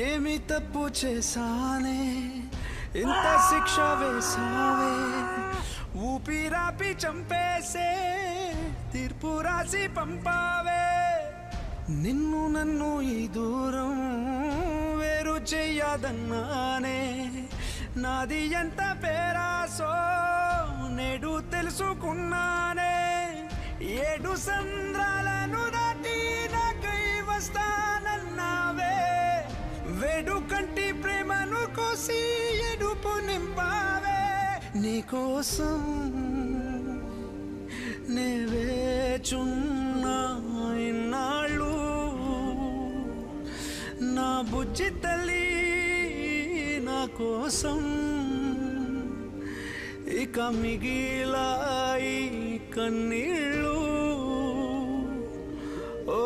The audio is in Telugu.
ఏమి తప్పు చేశానే ఇంత శిక్ష వేసావే ఊపిరాపి చంపేసే తీర్పు రాసి పంపావే నిన్ను నన్ను ఈ దూరం వేరు చెయ్యదన్నానే నాది ఎంత పేరాసో నేడు తెలుసుకున్నానే 7 సంద్రాలను దాటి నాకై వస్తానన్నావే వేడు కంటి ప్రేమను కోసి ఎడుపు నింపావే నీకోసం నే వేచున్నా ఇన్నాళ్ళు నా బుజ్జి తల్లి నా కోసం ఇక మిగిలాయి కన్నీళ్ళు ఓ